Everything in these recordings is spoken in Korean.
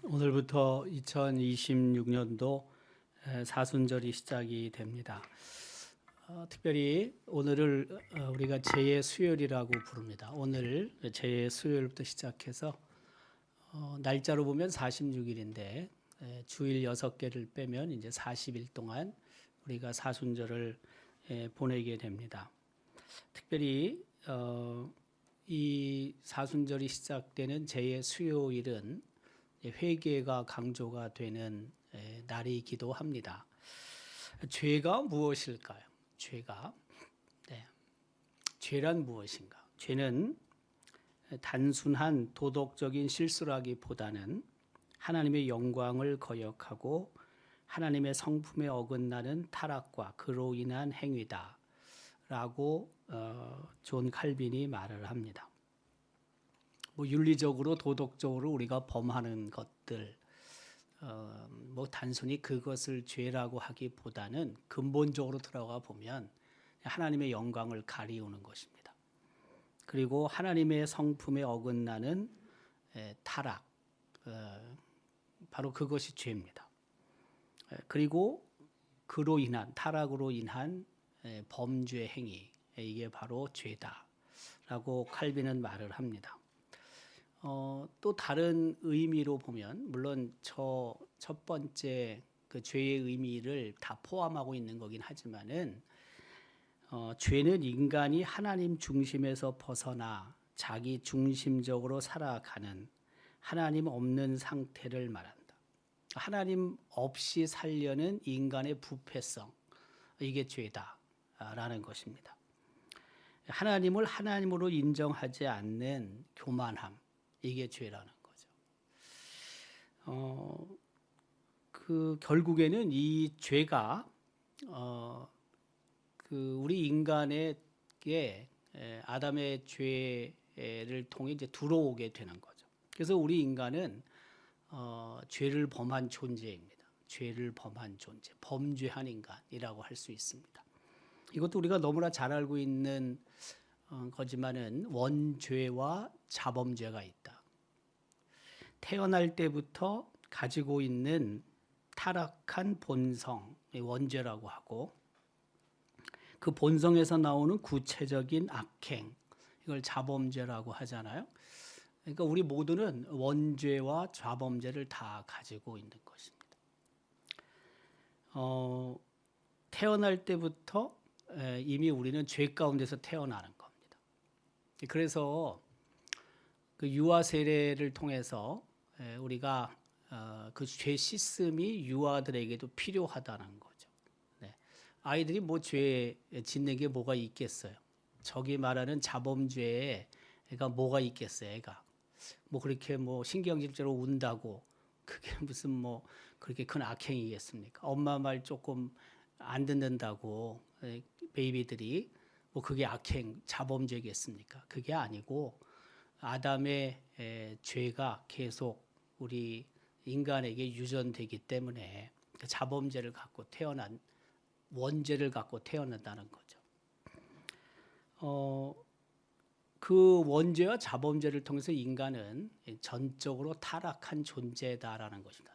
오늘부터 2026년도 사순절이 시작이 됩니다. 특별히 오늘을 우리가 제의 수요일이라고 부릅니다. 오늘 제의 수요일부터 시작해서 날짜로 보면 46일인데 주일 6개를 빼면 이제 40일 동안 우리가 사순절을 보내게 됩니다. 특별히 이 사순절이 시작되는 제의 수요일은 회개가 강조가 되는 날이기도 합니다. 죄가 무엇일까요? 죄란 무엇인가? 죄는 단순한 도덕적인 실수라기보다는 하나님의 영광을 거역하고 하나님의 성품에 어긋나는 타락과 그로 인한 행위다라고 존 칼빈이 말을 합니다. 윤리적으로 도덕적으로 우리가 범하는 것들 단순히 그것을 죄라고 하기보다는 근본적으로 들어가 보면 하나님의 영광을 가리우는 것입니다. 그리고 하나님의 성품에 어긋나는 타락, 바로 그것이 죄입니다. 그리고 그로 인한 타락으로 인한 범죄 행위, 이게 바로 죄다라고 칼빈은 말을 합니다. 또 다른 의미로 보면 물론 첫 번째 그 죄의 의미를 다 포함하고 있는 거긴 하지만은 죄는 인간이 하나님 중심에서 벗어나 자기 중심적으로 살아가는 하나님 없는 상태를 말한다. 하나님 없이 살려는 인간의 부패성, 이게 죄다라는 것입니다. 하나님을 하나님으로 인정하지 않는 교만함, 이게 죄라는 거죠. 결국에는 이 죄가 우리 인간에게 아담의 죄를 통해 이제 들어오게 되는 거죠. 그래서 우리 인간은 죄를 범한 존재입니다. 죄를 범한 존재, 범죄한 인간이라고 할 수 있습니다. 이것도 우리가 너무나 잘 알고 있는 거지만은 원죄와 자범죄가 있다. 태어날 때부터 가지고 있는 타락한 본성, 원죄라고 하고 그 본성에서 나오는 구체적인 악행, 이걸 자범죄라고 하잖아요. 그러니까 우리 모두는 원죄와 자범죄를 다 가지고 있는 것입니다. 태어날 때부터 이미 우리는 죄 가운데서 태어나는 겁니다. 그래서 그 유아 세례를 통해서 우리가 그 죄 씻음이 유아들에게도 필요하다는 거죠. 아이들이 뭐 죄 짓는 게 뭐가 있겠어요? 저기 말하는 자범죄가 뭐가 있겠어요? 애가 뭐 그렇게 뭐 신경질적으로 운다고 그게 무슨 뭐 그렇게 큰 악행이겠습니까? 엄마 말 조금 안 듣는다고 베이비들이 뭐 그게 악행, 자범죄겠습니까? 그게 아니고 아담의 죄가 계속 우리 인간에게 유전되기 때문에 자범죄를 갖고 태어난 원죄를 갖고 태어난다는 거죠. 그 원죄와 자범죄를 통해서 인간은 전적으로 타락한 존재다라는 것입니다.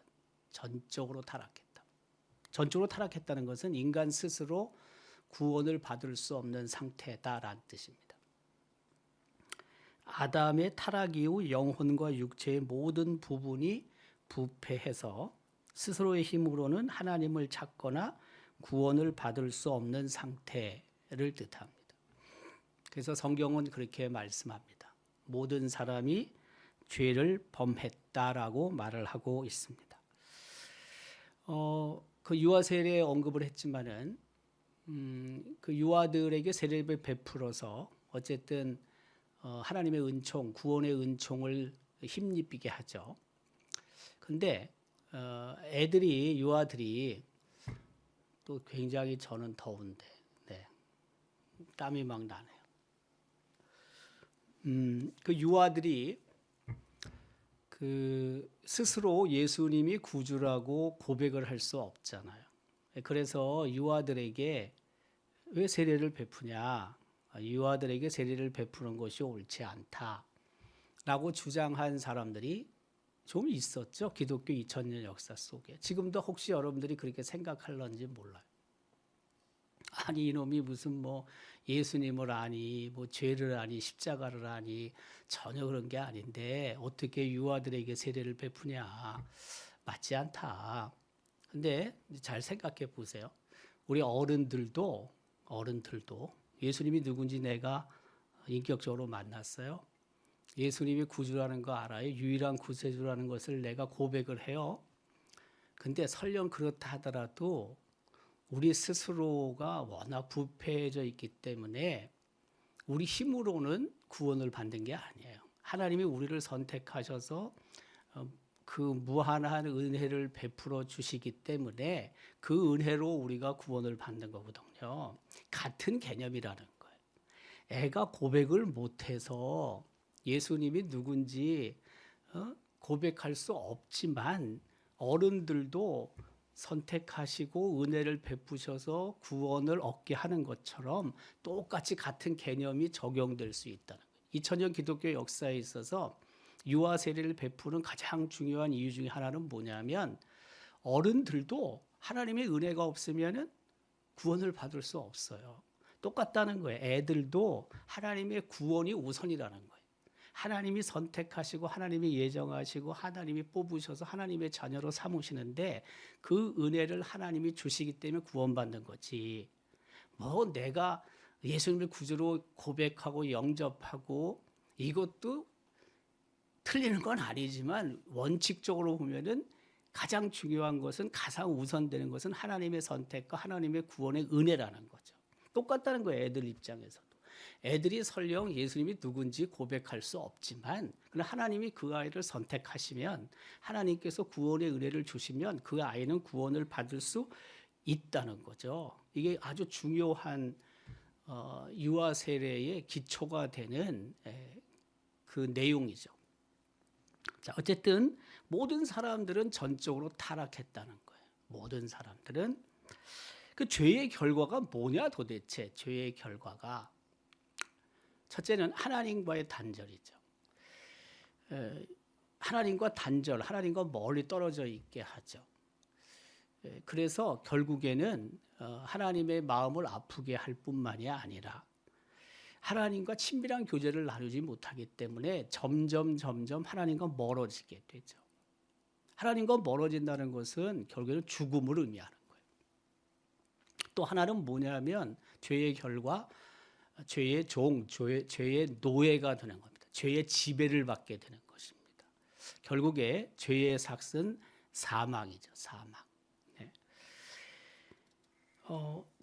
전적으로 타락했다. 전적으로 타락했다는 것은 인간 스스로 구원을 받을 수 없는 상태다라는 뜻입니다. 아담의 타락 이후 영혼과 육체의 모든 부분이 부패해서 스스로의 힘으로는 하나님을 찾거나 구원을 받을 수 없는 상태를 뜻합니다. 그래서 성경은 그렇게 말씀합니다. 모든 사람이 죄를 범했다라고 말을 하고 있습니다. 그 유아 세례 언급을 했지만은 그 유아들에게 세례를 베풀어서 어쨌든 하나님의 은총, 구원의 은총을 힘입게 하죠. 근데 유아들이 또 굉장히 저는 더운데 땀이 막 나네요. 그 유아들이 그 스스로 예수님이 구주라고 고백을 할 수 없잖아요. 그래서 유아들에게 왜 세례를 베푸냐? 유아들에게 세례를 베푸는 것이 옳지 않다라고 주장한 사람들이 좀 있었죠. 기독교 2000년 역사 속에. 지금도 혹시 여러분들이 그렇게 생각할런지 몰라요. 아니 이놈이 무슨 뭐 예수님을 아니 뭐 죄를 아니 십자가를 아니 전혀 그런 게 아닌데 어떻게 유아들에게 세례를 베푸냐. 맞지 않다. 근데 잘 생각해 보세요. 우리 어른들도 예수님이 누군지 내가 인격적으로 만났어요. 예수님이 구주라는 거 알아요. 유일한 구세주라는 것을 내가 고백을 해요. 근데 설령 그렇다 하더라도 우리 스스로가 워낙 부패해져 있기 때문에 우리 힘으로는 구원을 받는 게 아니에요. 하나님이 우리를 선택하셔서 그 무한한 은혜를 베풀어 주시기 때문에 그 은혜로 우리가 구원을 받는 거거든요. 같은 개념이라는 거예요. 애가 고백을 못해서 예수님이 누군지 고백할 수 없지만 어른들도 선택하시고 은혜를 베푸셔서 구원을 얻게 하는 것처럼 똑같이 같은 개념이 적용될 수 있다는 거예요. 2000년 기독교 역사에 있어서 유아 세례를 베푸는 가장 중요한 이유 중에 하나는 뭐냐면 어른들도 하나님의 은혜가 없으면 구원을 받을 수 없어요. 똑같다는 거예요. 애들도 하나님의 구원이 우선이라는 거예요. 하나님이 선택하시고 하나님이 예정하시고 하나님이 뽑으셔서 하나님의 자녀로 삼으시는데 그 은혜를 하나님이 주시기 때문에 구원받는 거지. 뭐 내가 예수님을 구주로 고백하고 영접하고 이것도 틀리는 건 아니지만 원칙적으로 보면은 가장 중요한 것은 가장 우선되는 것은 하나님의 선택과 하나님의 구원의 은혜라는 거죠. 똑같다는 거예요. 애들 입장에서도. 애들이 설령 예수님이 누군지 고백할 수 없지만 하나님이 그 아이를 선택하시면 하나님께서 구원의 은혜를 주시면 그 아이는 구원을 받을 수 있다는 거죠. 이게 아주 중요한 유아 세례의 기초가 되는 그 내용이죠. 자, 어쨌든 모든 사람들은 전적으로 타락했다는 거예요. 모든 사람들은. 그 죄의 결과가 뭐냐 도대체. 죄의 결과가 첫째는 하나님과의 단절이죠. 하나님과 단절, 하나님과 멀리 떨어져 있게 하죠. 그래서 결국에는 하나님의 마음을 아프게 할 뿐만이 아니라 하나님과 친밀한 교제를 나누지 못하기 때문에 점점 하나님과 멀어지게 되죠. 하나님과 멀어진다는 것은 결국에는 죽음을 의미하는 거예요. 또 하나는 뭐냐면 죄의 결과, 죄의 종, 죄의 노예가 되는 겁니다. 죄의 지배를 받게 되는 것입니다. 결국에 죄의 삭은 사망이죠. 사망. 네.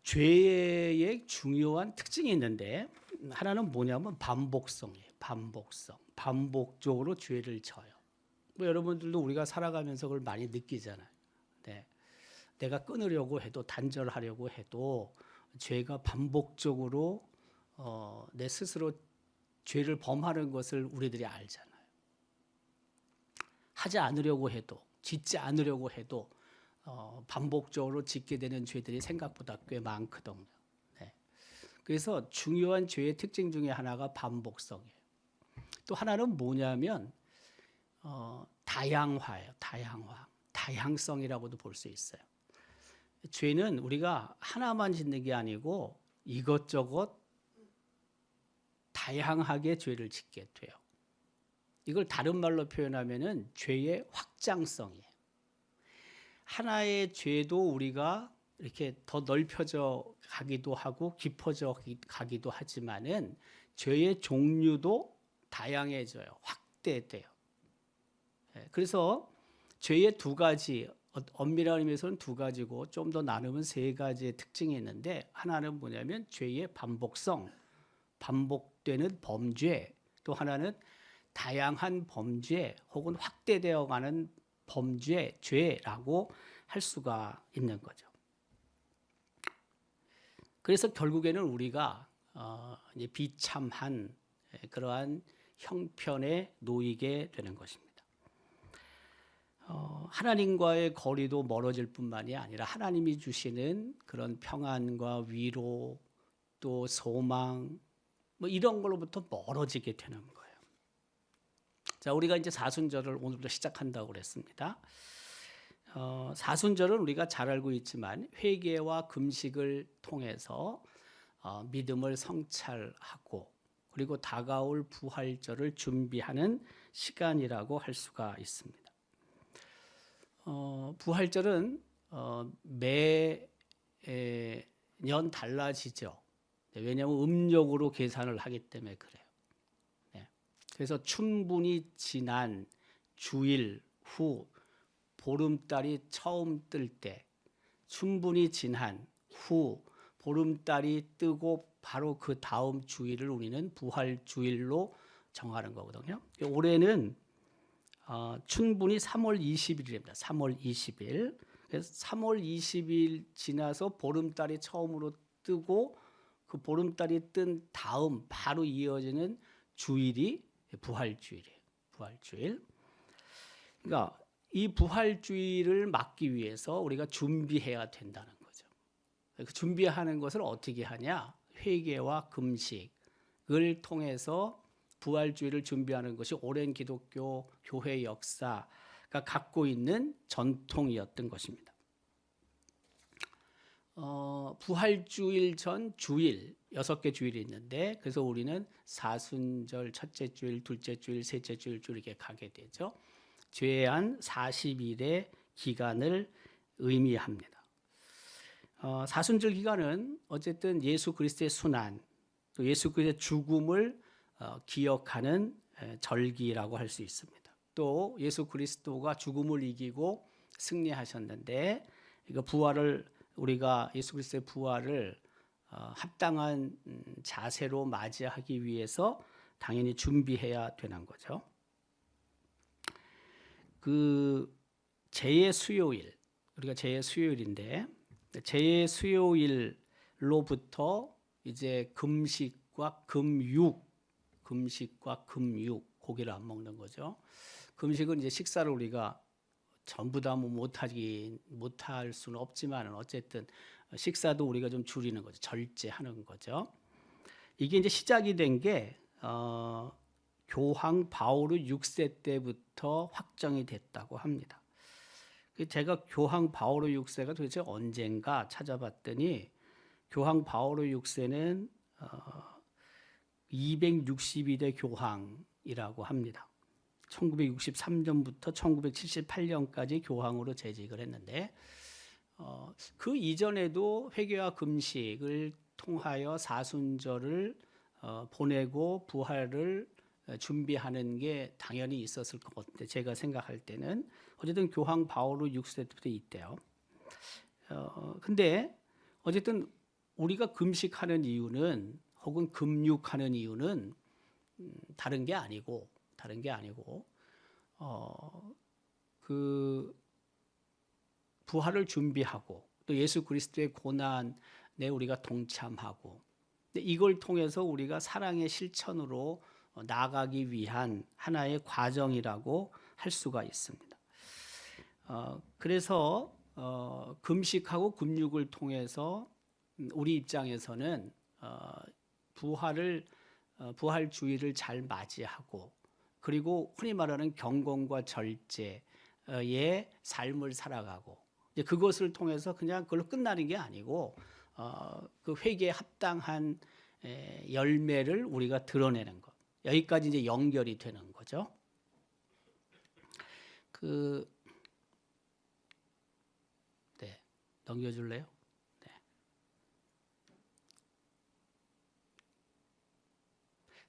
죄의 중요한 특징이 있는데 하나는 뭐냐면 반복성이에요. 반복성. 반복적으로 죄를 져요. 뭐 여러분들도 우리가 살아가면서 그걸 많이 느끼잖아요. 네. 내가 끊으려고 해도 단절하려고 해도 죄가 반복적으로 내 스스로 죄를 범하는 것을 우리들이 알잖아요. 하지 않으려고 해도 짓지 않으려고 해도 반복적으로 짓게 되는 죄들이 생각보다 꽤 많거든요. 네. 그래서 중요한 죄의 특징 중에 하나가 반복성이에요. 또 하나는 뭐냐면 다양화예요. 다양성이라고도 볼 수 있어요. 죄는 우리가 하나만 짓는 게 아니고 이것저것 다양하게 죄를 짓게 돼요. 이걸 다른 말로 표현하면은 죄의 확장성이에요. 하나의 죄도 우리가 이렇게 더 넓혀져 가기도 하고 깊어져 가기도 하지만은 죄의 종류도 다양해져요. 확대돼요. 그래서 죄의 두 가지, 엄밀한 의미에서는 두 가지고 좀 더 나누면 세 가지의 특징이 있는데 하나는 뭐냐면 죄의 반복성, 반복되는 범죄, 또 하나는 다양한 범죄 혹은 확대되어 가는 범죄, 죄라고 할 수가 있는 거죠. 그래서 결국에는 우리가 이제 비참한 그러한 형편에 놓이게 되는 것입니다. 하나님과의 거리도 멀어질 뿐만이 아니라 하나님이 주시는 그런 평안과 위로 또 소망 뭐 이런 걸로부터 멀어지게 되는 거예요. 자, 우리가 이제 사순절을 오늘부터 시작한다고 그랬습니다. 사순절은 우리가 잘 알고 있지만 회개와 금식을 통해서 믿음을 성찰하고 그리고 다가올 부활절을 준비하는 시간이라고 할 수가 있습니다. 부활절은 매년 달라지죠. 왜냐하면 음력으로 계산을 하기 때문에 그래요. 네. 그래서 충분히 지난 주일 후 보름달이 처음 뜰 때, 충분히 지난 후 보름달이 뜨고 바로 그 다음 주일을 우리는 부활주일로 정하는 거거든요. 올해는 충분히 3월 20일입니다. 3월 20일. 그래서 3월 20일 지나서 보름달이 처음으로 뜨고 그 보름달이 뜬 다음 바로 이어지는 주일이 부활주일이에요. 부활주일. 그러니까 이 부활주일을 맞기 위해서 우리가 준비해야 된다는 거죠. 그 준비하는 것을 어떻게 하냐? 회개와 금식을 통해서 부활주일을 준비하는 것이 오랜 기독교 교회 역사가 갖고 있는 전통이었던 것입니다. 부활주일 전 주일 6개 주일이 있는데 그래서 우리는 사순절, 첫째 주일, 둘째 주일, 셋째 주일 이렇게 가게 되죠. 최한 40일의 기간을 의미합니다. 사순절 기간은 어쨌든 예수 그리스도의 순환, 또 예수 그리스도의 죽음을 기억하는 절기라고 할 수 있습니다. 또 예수 그리스도가 죽음을 이기고 승리하셨는데 이거 부활을 우리가 예수 그리스도의 부활을 합당한 자세로 맞이하기 위해서 당연히 준비해야 되는 거죠. 그 제의 수요일, 우리가 제의 수요일인데 제의 수요일로부터 이제 금식과 금육 고기를 안 먹는 거죠. 금식은 이제 식사를 우리가 전부 다 못할 수는 없지만 어쨌든 식사도 우리가 좀 줄이는 거죠. 절제하는 거죠. 이게 이제 시작이 된 게 교황 바오르 6세 때부터 확정이 됐다고 합니다. 제가 교황 바오르 6세가 도대체 언젠가 찾아봤더니 교황 바오르 6세는 262대 교황이라고 합니다. 1963년부터 1978년까지 교황으로 재직을 했는데 그 이전에도 회개와 금식을 통하여 사순절을 보내고 부활을 준비하는 게 당연히 있었을 것 같은데 제가 생각할 때는 어쨌든 교황 바오르 6세 때부터 있대요. 근데 어쨌든 우리가 금식하는 이유는 혹은 금육하는 이유는 다른 게 아니고 그 부활을 준비하고 또 예수 그리스도의 고난에 우리가 동참하고 이걸 통해서 우리가 사랑의 실천으로 나아가기 위한 하나의 과정이라고 할 수가 있습니다. 그래서 금식하고 금육을 통해서 우리 입장에서는 부활주의를 잘 맞이하고 그리고 흔히 말하는 경건과 절제의 삶을 살아가고 이제 그것을 통해서 그냥 그걸로 끝나는 게 아니고 그 회개에 합당한 열매를 우리가 드러내는 것. 여기까지 이제 연결이 되는 거죠. 네, 넘겨줄래요? 네.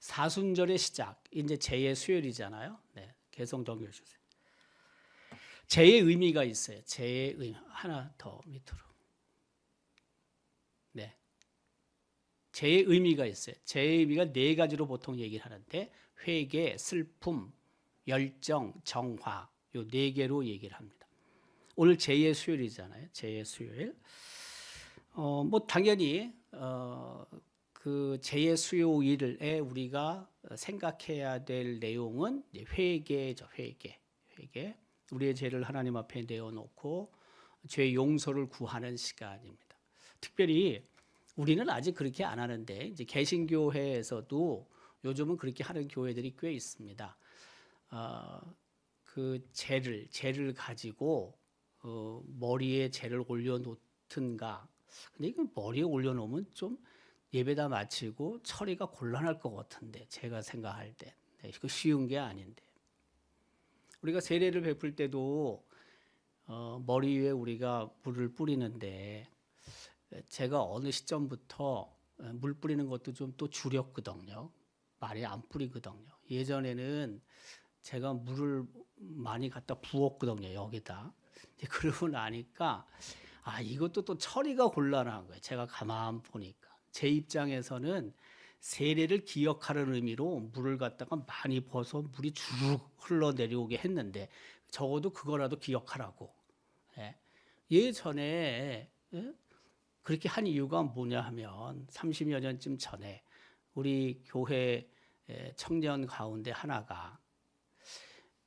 사순절의 시작, 이제 제의 수요일이잖아요. 네, 계속 넘겨주세요. 제의 의미가 있어요. 제의 의미 하나 더 밑으로. 네. 제의 의미가 있어요. 제의 의미가 4가지로 보통 얘기를 하는데 회개, 슬픔, 열정, 정화 요 4개로 얘기를 합니다. 오늘 제의 수요일이잖아요. 제의 수요일. 뭐 당연히 그 제의 수요일에 우리가 생각해야 될 내용은 회개죠. 회개. 우리의 죄를 하나님 앞에 내어놓고 죄 용서를 구하는 시간입니다. 특별히 우리는 아직 그렇게 안 하는데 이제 개신교회에서도 요즘은 그렇게 하는 교회들이 꽤 있습니다. 그 재를 가지고 머리에 재를 올려놓든가. 근데 이거 머리에 올려놓으면 좀 예배다 마치고 처리가 곤란할 것 같은데 제가 생각할 때 그 쉬운 게 아닌데 우리가 세례를 베풀 때도 머리 위에 우리가 물을 뿌리는데 제가 어느 시점부터 물 뿌리는 것도 좀 또 줄였거든요. 많이 안 뿌리거든요. 예전에는 제가 물을 많이 갖다 부었거든요. 여기다. 그러고 나니까 이것도 또 처리가 곤란한 거예요. 제가 가만 보니까 제 입장에서는 세례를 기억하는 의미로 물을 갖다가 많이 부어서 물이 주르륵 흘러내려오게 했는데 적어도 그거라도 기억하라고. 예전에 그렇게 한 이유가 뭐냐 하면 30여 년쯤 전에 우리 교회 청년 가운데 하나가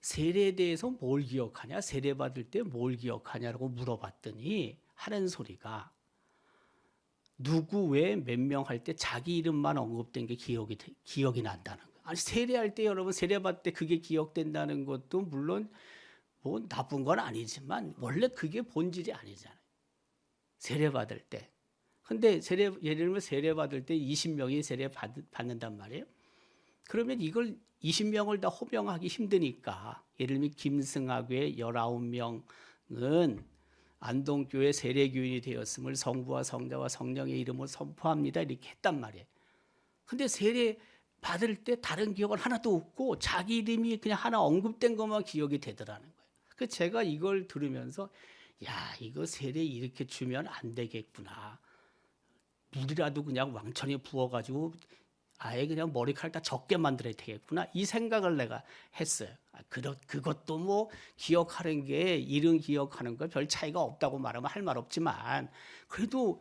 세례에 대해서 뭘 기억하냐? 세례 받을 때 뭘 기억하냐라고 물어봤더니 하는 소리가 누구 외 몇 명 할 때 자기 이름만 언급된 게 기억이 난다는 거예요. 아니 세례할 때 여러분 세례 받을 때 그게 기억된다는 것도 물론 뭐 나쁜 건 아니지만 원래 그게 본질이 아니잖아요. 세례 받을 때. 근데 예를 들면 세례 받을 때 20명이 세례 받는단 말이에요. 그러면 이걸 20명을 다 호명하기 힘드니까 예를 들면 김승학교회 19명은 안동교회 세례교인이 되었음을 성부와 성자와 성령의 이름으로 선포합니다. 이렇게 했단 말이에요. 근데 세례 받을 때 다른 기억은 하나도 없고 자기 이름이 그냥 하나 언급된 것만 기억이 되더라는 거예요. 그래서 제가 이걸 들으면서 이거 세례 이렇게 주면 안 되겠구나. 물이라도 그냥 왕천에 부어가지고 아예 그냥 머리카락 다 적게 만들어야 되겠구나. 이 생각을 내가 했어요. 그것도 뭐 기억하는 게 이름 기억하는 거 별 차이가 없다고 말하면 할 말 없지만 그래도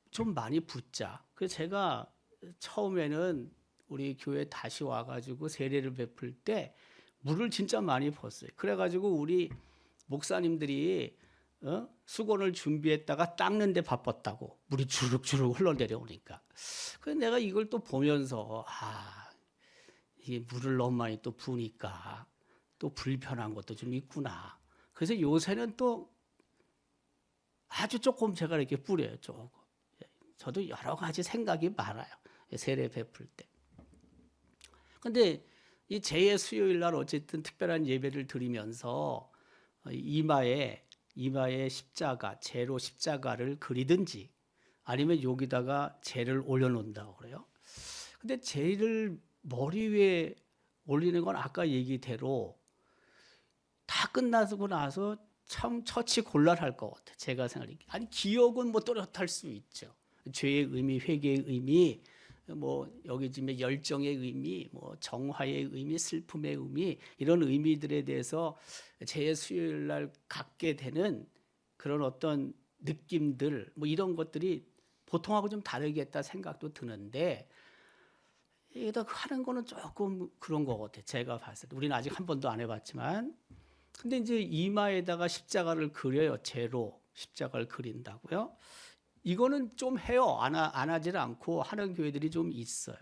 좀 많이 붙자. 그래서 제가 처음에는 우리 교회 다시 와가지고 세례를 베풀 때 물을 진짜 많이 부었어요. 그래가지고 우리 목사님들이 수건을 준비했다가 닦는데 바빴다고 물이 주룩주룩 흘러내려오니까. 그래서 내가 이걸 또 보면서 이게 물을 너무 많이 또 부으니까 또 불편한 것도 좀 있구나. 그래서 요새는 또 아주 조금 제가 이렇게 뿌려요. 조금. 저도 여러 가지 생각이 많아요. 세례 베풀 때. 근데 이 제2의 수요일 날 어쨌든 특별한 예배를 드리면서 이마에 십자가, 재로 십자가를 그리든지 아니면 여기다가 재를 올려놓는다고 그래요. 근데 재를 머리 위에 올리는 건 아까 얘기대로 다 끝나고 나서 참 처치 곤란할 것 같아요. 제가 생각하기에. 아니 기억은 뭐 또렷할 수 있죠. 죄의 의미, 회개의 의미, 뭐 여기 지금 열정의 의미, 뭐 정화의 의미, 슬픔의 의미 이런 의미들에 대해서 제 수요일 날 갖게 되는 그런 어떤 느낌들 뭐 이런 것들이 보통하고 좀 다르겠다 생각도 드는데 이거 하는 거는 조금 그런 것 같아요. 제가 봤을 때 우리는 아직 한 번도 안 해봤지만 근데 이제 이마에다가 십자가를 그려요. 재로 십자가를 그린다고요. 이거는 좀 해요. 안 하질 않고 하는 교회들이 좀 있어요.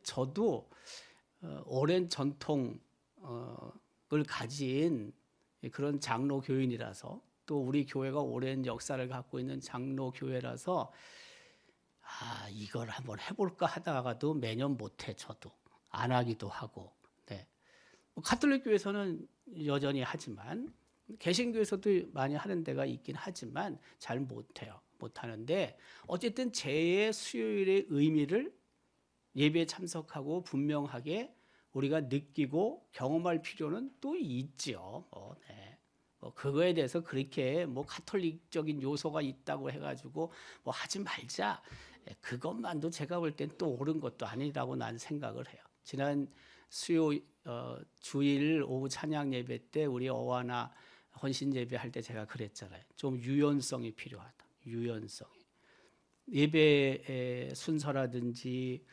저도 오랜 전통을 가진 그런 장로 교인이라서 또 우리 교회가 오랜 역사를 갖고 있는 장로 교회라서 이걸 한번 해볼까 하다가도 매년 못해. 저도 안 하기도 하고. 네. 가톨릭 교회에서는 여전히 하지만 개신교에서도 많이 하는 데가 있긴 하지만 잘 못해요. 못하는데 어쨌든 제 수요일의 의미를 예배에 참석하고 분명하게 우리가 느끼고 경험할 필요는 또 있지요. 네. 그거에 대해서 그렇게 뭐 가톨릭적인 요소가 있다고 해가지고 뭐 하지 말자. 그것만도 제가 볼 땐 또 옳은 것도 아니라고 난 생각을 해요. 지난 주일 오후 찬양 예배 때 우리 어와나 헌신 예배할 때 제가 그랬잖아요. 좀 유연성이 필요하다. 유연성이. 예배의 순서라든지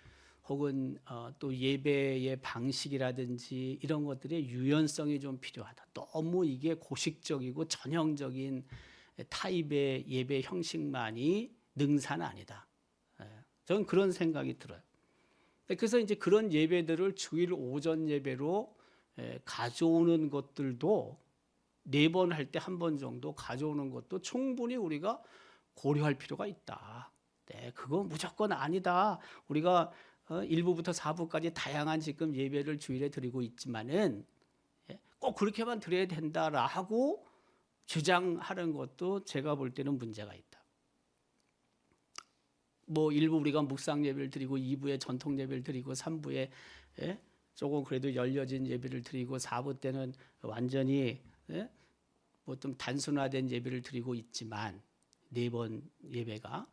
혹은 또 예배의 방식이라든지 이런 것들의 유연성이 좀 필요하다. 너무 이게 고식적이고 전형적인 타입의 예배 형식만이 능사는 아니다. 저는 그런 생각이 들어요. 그래서 이제 그런 예배들을 주일 오전 예배로 가져오는 것들도 4번 할 때 1번 정도 가져오는 것도 충분히 우리가 고려할 필요가 있다. 네, 그거 무조건 아니다. 우리가 1부부터 4부까지 다양한 지금 예배를 주일에 드리고 있지만은 꼭 그렇게만 드려야 된다라고 주장하는 것도 제가 볼 때는 문제가 있다. 뭐 1부 우리가 묵상 예배를 드리고 2부에 전통 예배를 드리고 3부에 조금 그래도 열려진 예배를 드리고 4부 때는 완전히 뭐 좀 단순화된 예배를 드리고 있지만 4번 예배가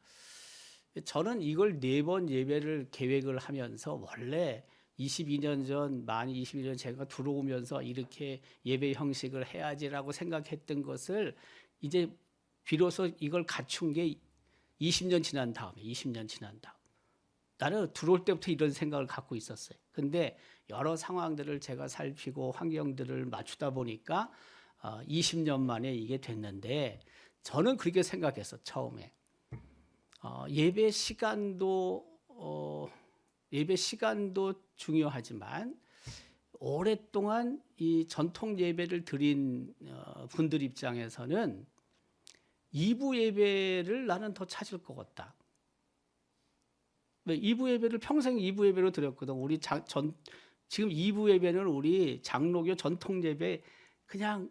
저는 이걸 4번 예배를 계획을 하면서 원래 22년 전, 만 22년 제가 들어오면서 이렇게 예배 형식을 해야지라고 생각했던 것을 이제 비로소 이걸 갖춘 게 20년 지난 다음에 나는 들어올 때부터 이런 생각을 갖고 있었어요. 근데 여러 상황들을 제가 살피고 환경들을 맞추다 보니까 20년 만에 이게 됐는데 저는 그렇게 생각했어. 처음에 예배 시간도 중요하지만 오랫동안 이 전통 예배를 드린 분들 입장에서는 2부 예배를 나는 더 찾을 것 같다. 2부 예배를 평생 2부 예배로 드렸거든. 우리 지금 2부 예배는 우리 장로교 전통 예배 그냥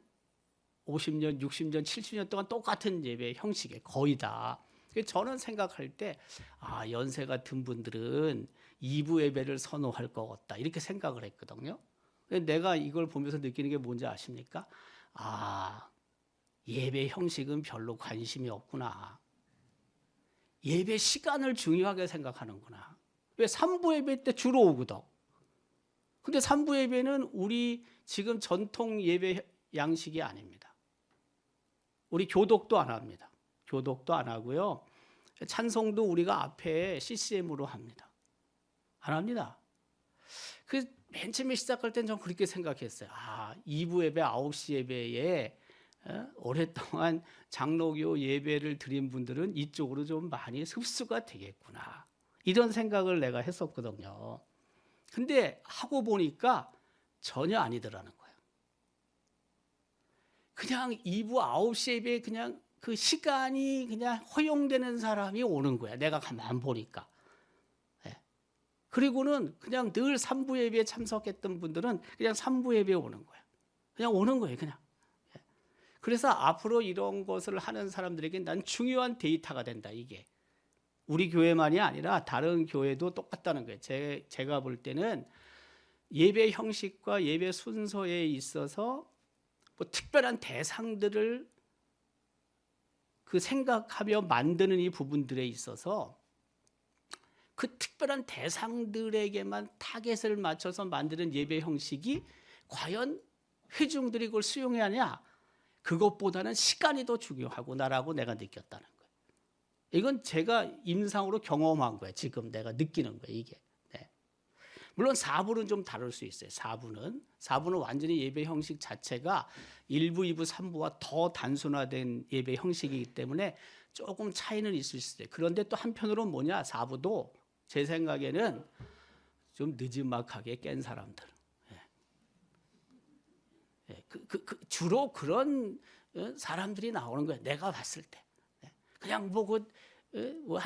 50년, 60년, 70년 동안 똑같은 예배 형식에 거의 다. 저는 생각할 때 연세 같은 분들은 2부 예배를 선호할 것 같다 이렇게 생각을 했거든요. 내가 이걸 보면서 느끼는 게 뭔지 아십니까? 예배 형식은 별로 관심이 없구나. 예배 시간을 중요하게 생각하는구나. 왜 3부 예배 때 주로 오거든. 근데 3부 예배는 우리 지금 전통 예배 양식이 아닙니다. 우리 교독도 안 합니다. 교독도 안 하고요. 찬송도 우리가 앞에 CCM으로 합니다. 안 합니다. 맨 처음에 시작할 땐 전 그렇게 생각했어요. 2부 예배, 9시 예배에 오랫동안 장로교 예배를 드린 분들은 이쪽으로 좀 많이 흡수가 되겠구나. 이런 생각을 내가 했었거든요. 근데 하고 보니까 전혀 아니더라는 거예요. 그냥 2부 9시 예배에 그냥 그 시간이 그냥 허용되는 사람이 오는 거야. 내가 가만 보니까. 그리고는 그냥 늘 3부 예배에 참석했던 분들은 그냥 3부 예배에 오는 거야. 그냥 오는 거예요. 그냥. 그래서 앞으로 이런 것을 하는 사람들에게 난 중요한 데이터가 된다. 이게. 우리 교회만이 아니라 다른 교회도 똑같다는 거예요. 제가 볼 때는 예배 형식과 예배 순서에 있어서 뭐 특별한 대상들을 생각하며 만드는 이 부분들에 있어서 그 특별한 대상들에게만 타겟을 맞춰서 만드는 예배 형식이 과연 회중들이 그걸 수용하냐? 그것보다는 시간이 더 중요하구나라고 내가 느꼈다는 거예요. 이건 제가 임상으로 경험한 거예요. 지금 내가 느끼는 거예요. 이게. 물론 4부는 좀 다를 수 있어요. 4부는 완전히 예배 형식 자체가 1부, 2부, 3부와 더 단순화된 예배 형식이기 때문에 조금 차이는 있을 수 있어요. 그런데 또 한편으로는 뭐냐? 4부도 제 생각에는 좀 느지막하게 깬 사람들. 주로 그런 사람들이 나오는 거예요. 내가 봤을 때. 그냥 한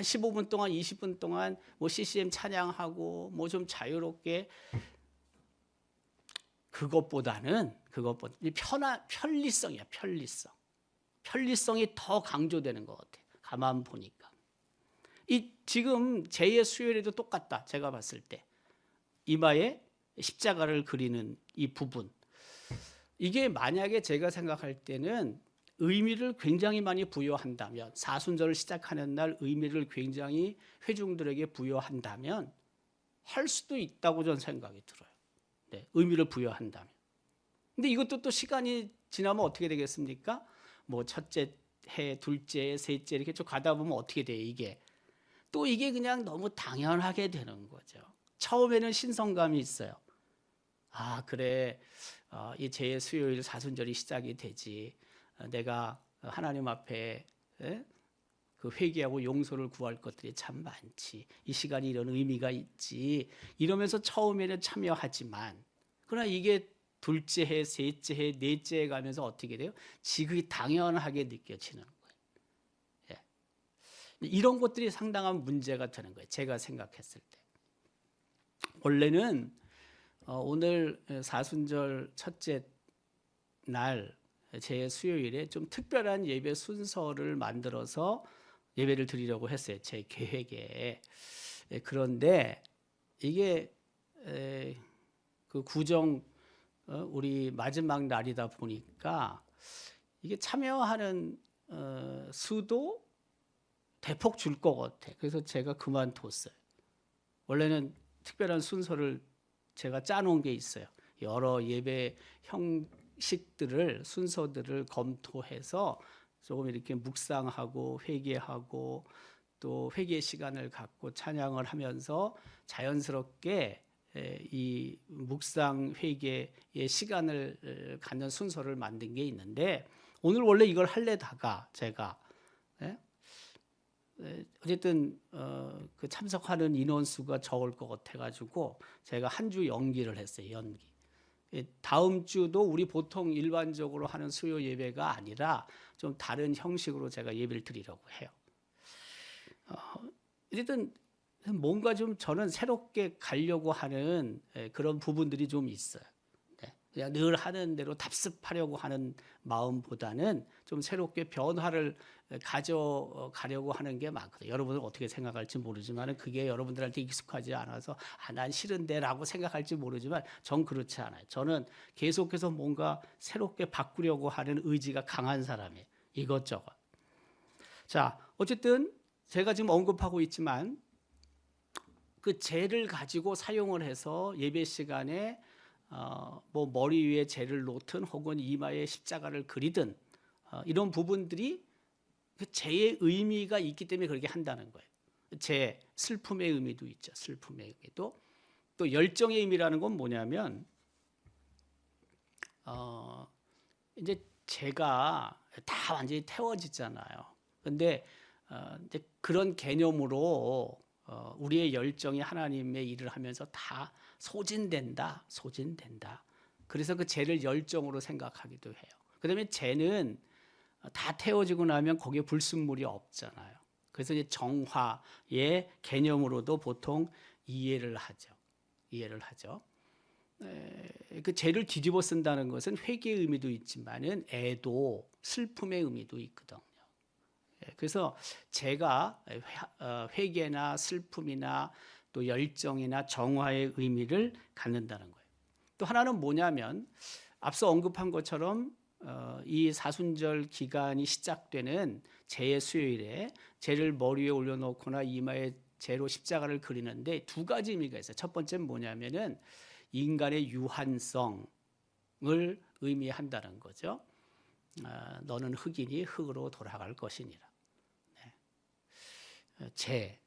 15분 동안 20분 동안 CCM 찬양하고 좀 자유롭게 그것보다는 편리성이야. 편리성이 더 강조되는 것 같아요. 가만 보니까 지금 제2의 수요일에도 똑같다. 제가 봤을 때 이마에 십자가를 그리는 이 부분, 이게 만약에 제가 생각할 때는 의미를 굉장히 많이 부여한다면, 사순절을 시작하는 날 의미를 굉장히 회중들에게 부여한다면 할 수도 있다고 저는 생각이 들어요. 의미를 부여한다면. 근데 이것도 또 시간이 지나면 어떻게 되겠습니까? 첫째 해, 둘째 해, 셋째 이렇게 쭉 가다 보면 어떻게 돼요? 이게 그냥 너무 당연하게 되는 거죠. 처음에는 신선감이 있어요. 그래, 이 제 수요일 사순절이 시작이 되지. 내가 하나님 앞에 그 회개하고 용서를 구할 것들이 참 많지. 이 시간이 이런 의미가 있지. 이러면서 처음에는 참여하지만 그러나 이게 둘째 해, 셋째 해, 넷째 해 가면서 어떻게 돼요? 지극히 당연하게 느껴지는 거예요. 예. 이런 것들이 상당한 문제가 되는 거예요. 제가 생각했을 때. 원래는 오늘 사순절 첫째 날 제 수요일에 좀 특별한 예배 순서를 만들어서 예배를 드리려고 했어요. 제 계획에. 그런데 이게 그 구정 우리 마지막 날이다 보니까 이게 참여하는 수도 대폭 줄 것 같아. 그래서 제가 그만뒀어요. 원래는 특별한 순서를 제가 짜놓은 게 있어요. 여러 예배 형식들을 순서들을 검토해서 조금 이렇게 묵상하고 회개하고 또 회개 시간을 갖고 찬양을 하면서 자연스럽게 이 묵상 회개의 시간을 갖는 순서를 만든 게 있는데 오늘 원래 이걸 하려다가 제가 어쨌든 그 참석하는 인원수가 적을 것 같아가지고 제가 한 주 연기를 했어요. 연기. 다음 주도 우리 보통 일반적으로 하는 수요 예배가 아니라 좀 다른 형식으로 제가 예배를 드리려고 해요. 어쨌든 뭔가 좀 저는 새롭게 가려고 하는 그런 부분들이 좀 있어요. 그냥 늘 하는 대로 답습하려고 하는 마음보다는 좀 새롭게 변화를 가져가려고 하는 게 많거든요. 여러분은 어떻게 생각할지 모르지만 그게 여러분들한테 익숙하지 않아서 난 싫은데 라고 생각할지 모르지만 전 그렇지 않아요. 저는 계속해서 뭔가 새롭게 바꾸려고 하는 의지가 강한 사람이에요. 이것저것. 자, 어쨌든 제가 지금 언급하고 있지만 그 재를 가지고 사용을 해서 예배 시간에 뭐 머리 위에 재를 놓든 혹은 이마에 십자가를 그리든 이런 부분들이 그 재의 의미가 있기 때문에 그렇게 한다는 거예요. 재, 슬픔의 의미도 있죠. 슬픔의 의미도. 또 열정의 의미라는 건 뭐냐면 이제 재가 다 완전히 태워지잖아요. 근데 이제 그런 개념으로 우리의 열정이 하나님의 일을 하면서 다 소진된다. 그래서 그 재를 열정으로 생각하기도 해요. 그다음에 재는 다 태워지고 나면 거기에 불순물이 없잖아요. 그래서 이제 정화의 개념으로도 보통 이해를 하죠. 그 재를 뒤집어 쓴다는 것은 회개의 의미도 있지만은 애도 슬픔의 의미도 있거든요. 그래서 제가 회개나 슬픔이나 또 열정이나 정화의 의미를 갖는다는 거예요. 또 하나는 뭐냐면 앞서 언급한 것처럼 이 사순절 기간이 시작되는 재의 수요일에 재를 머리 위에 올려놓거나 이마에 재로 십자가를 그리는데 두 가지 의미가 있어요. 첫 번째는 뭐냐면은 인간의 유한성을 의미한다는 거죠. 너는 흙이니 흙으로 돌아갈 것이니라. 재,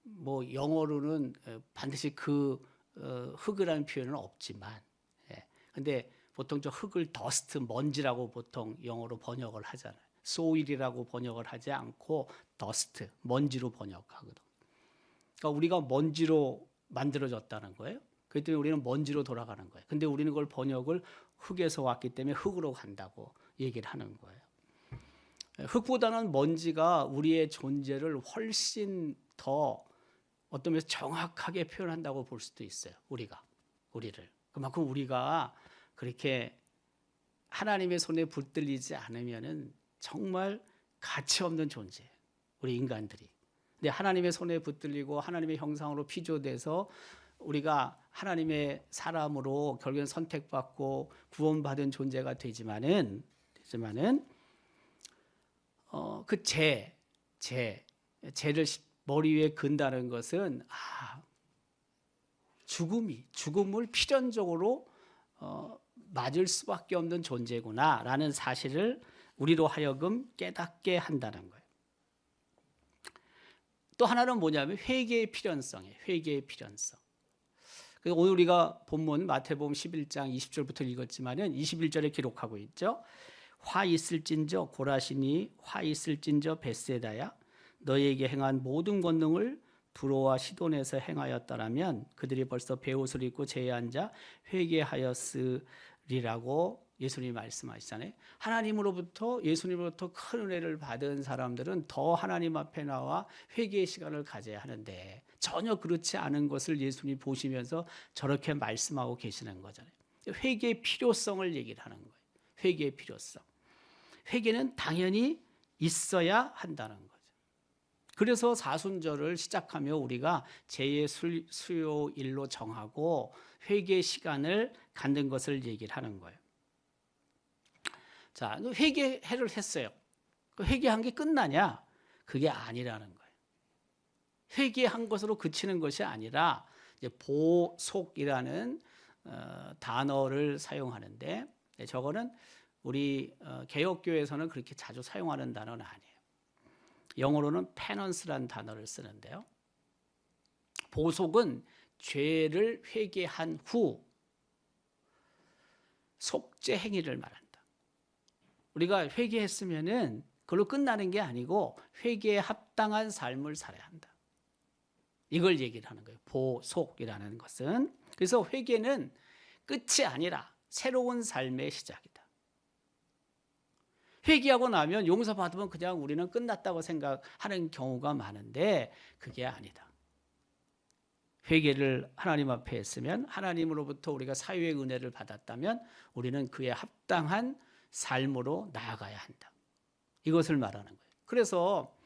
뭐 영어로는 반드시 그 흙이라는 표현은 없지만, 근데 보통 저 흙을 더스트, 먼지라고 보통 영어로 번역을 하잖아요. 소일이라고 번역을 하지 않고 더스트, 먼지로 번역하거든. 그러니까 우리가 먼지로 만들어졌다는 거예요. 그렇기 때문에 우리는 먼지로 돌아가는 거예요. 근데 우리는 그걸 번역을 흙에서 왔기 때문에 흙으로 간다고 얘기를 하는 거예요. 흙보다는 먼지가 우리의 존재를 훨씬 더 어떤 면에서 정확하게 표현한다고 볼 수도 있어요. 우리를. 그만큼 우리가 그렇게 하나님의 손에 붙들리지 않으면은 정말 가치 없는 존재예요. 우리 인간들이. 근데 하나님의 손에 붙들리고 하나님의 형상으로 피조돼서 우리가 하나님의 사람으로 결국엔 선택받고 구원받은 존재가 되지만은 그 재를 머리 위에 근다는 것은 죽음을 필연적으로 맞을 수밖에 없는 존재구나라는 사실을 우리로 하여금 깨닫게 한다는 거예요. 또 하나는 뭐냐면 회개의 필연성이에요. 회개의 필연성. 그래서 오늘 우리가 본문 마태복음 11장 20절부터 읽었지만은 21절에 기록하고 있죠. 화 있을진저 고라시니 화 있을진저 벳세다야 너희에게 행한 모든 권능을 두로와 시돈에서 행하였다라면 그들이 벌써 베옷을 입고 제에 앉아 회개하였으리라고 예수님이 말씀하시잖아요. 하나님으로부터 예수님으로부터 큰 은혜를 받은 사람들은 더 하나님 앞에 나와 회개의 시간을 가져야 하는데 전혀 그렇지 않은 것을 예수님이 보시면서 저렇게 말씀하고 계시는 거잖아요. 회개의 필요성을 얘기를 하는 거예요. 회개의 필요성. 회개는 당연히 있어야 한다는 거죠. 그래서 사순절을 시작하며 우리가 제의 수요일로 정하고 회개의 시간을 갖는 것을 얘기를 하는 거예요. 자, 회개를 했어요. 회개한 게 끝나냐? 그게 아니라는 거예요. 회개한 것으로 그치는 것이 아니라 이제 보속이라는 단어를 사용하는데 저거는 우리 개혁교회에서는 그렇게 자주 사용하는 단어는 아니에요. 영어로는 penance라는 단어를 쓰는데요. 보속은 죄를 회개한 후 속죄 행위를 말한다. 우리가 회개했으면은 그걸로 끝나는 게 아니고 회개에 합당한 삶을 살아야 한다. 이걸 얘기를 하는 거예요. 보속이라는 것은. 그래서 회개는 끝이 아니라 새로운 삶의 시작이다. 회개하고 나면 용서받으면 그냥 우리는 끝났다고 생각하는 경우가 많은데 그게 아니다. 회개를 하나님 앞에 했으면 하나님으로부터 우리가 사유의 은혜를 받았다면 우리는 그에 합당한 삶으로 나아가야 한다. 이것을 말하는 거예요. 그래서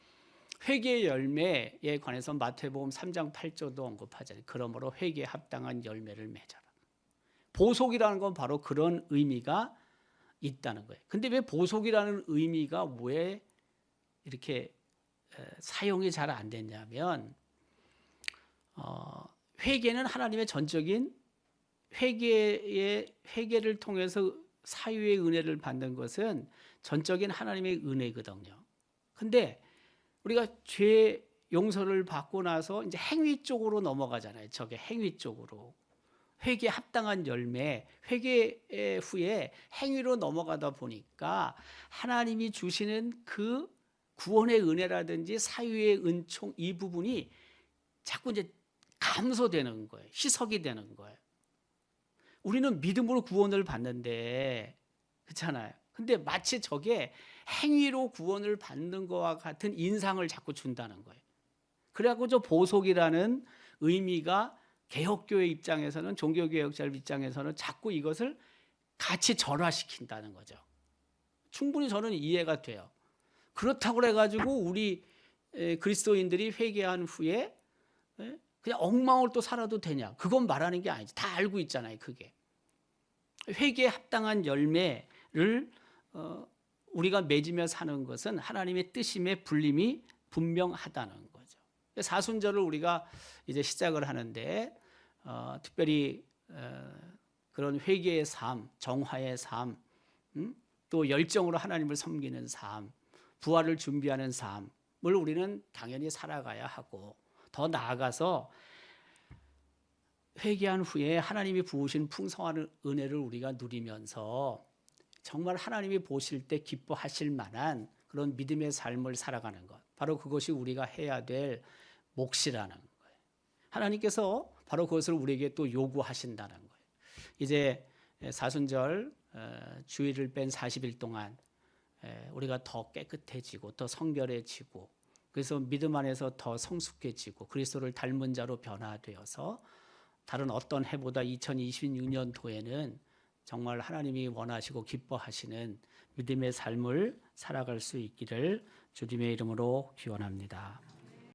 회개의 열매에 관해서 마태복음 3장 8절도 언급하잖아요. 그러므로 회개에 합당한 열매를 맺어라. 보속이라는 건 바로 그런 의미가 있다는 거예요. 근데 왜 보속이라는 의미가 왜 이렇게 사용이 잘 안 됐냐면 회개는 하나님의 전적인 회개를 통해서 사유의 은혜를 받는 것은 전적인 하나님의 은혜거든요. 근데 우리가 죄 용서를 받고 나서 이제 행위 쪽으로 넘어가잖아요. 저게 행위 쪽으로. 회개에 합당한 열매, 회개 후에 행위로 넘어가다 보니까 하나님이 주시는 그 구원의 은혜라든지 사유의 은총 이 부분이 자꾸 이제 감소되는 거예요. 희석이 되는 거예요. 우리는 믿음으로 구원을 받는데 그렇잖아요. 근데 마치 저게 행위로 구원을 받는 것과 같은 인상을 자꾸 준다는 거예요. 그래갖고 저 보속이라는 의미가 개혁교회 입장에서는 종교개혁자들 입장에서는 자꾸 이것을 같이 절화시킨다는 거죠. 충분히 저는 이해가 돼요. 그렇다고 해가지고 우리 그리스도인들이 회개한 후에 그냥 엉망을 또 살아도 되냐? 그건 말하는 게 아니지. 다 알고 있잖아요. 그게 회개에 합당한 열매를 우리가 맺으며 사는 것은 하나님의 뜻임의 분림이 분명하다는 거죠. 사순절을 우리가 이제 시작을 하는데 특별히 그런 회개의 삶, 정화의 삶, 또 열정으로 하나님을 섬기는 삶, 부활을 준비하는 삶을 우리는 당연히 살아가야 하고 더 나아가서 회개한 후에 하나님이 부으신 풍성한 은혜를 우리가 누리면서 정말 하나님이 보실 때 기뻐하실 만한 그런 믿음의 삶을 살아가는 것. 바로 그것이 우리가 해야 될 몫이라는 거예요. 하나님께서 바로 그것을 우리에게 또 요구하신다는 거예요. 이제 사순절 주일을 뺀 40일 동안 우리가 더 깨끗해지고 더 성결해지고 그래서 믿음 안에서 더 성숙해지고 그리스도를 닮은 자로 변화되어서 다른 어떤 해보다 2026년도에는 정말 하나님이 원하시고 기뻐하시는 믿음의 삶을 살아갈 수 있기를 주님의 이름으로 기원합니다.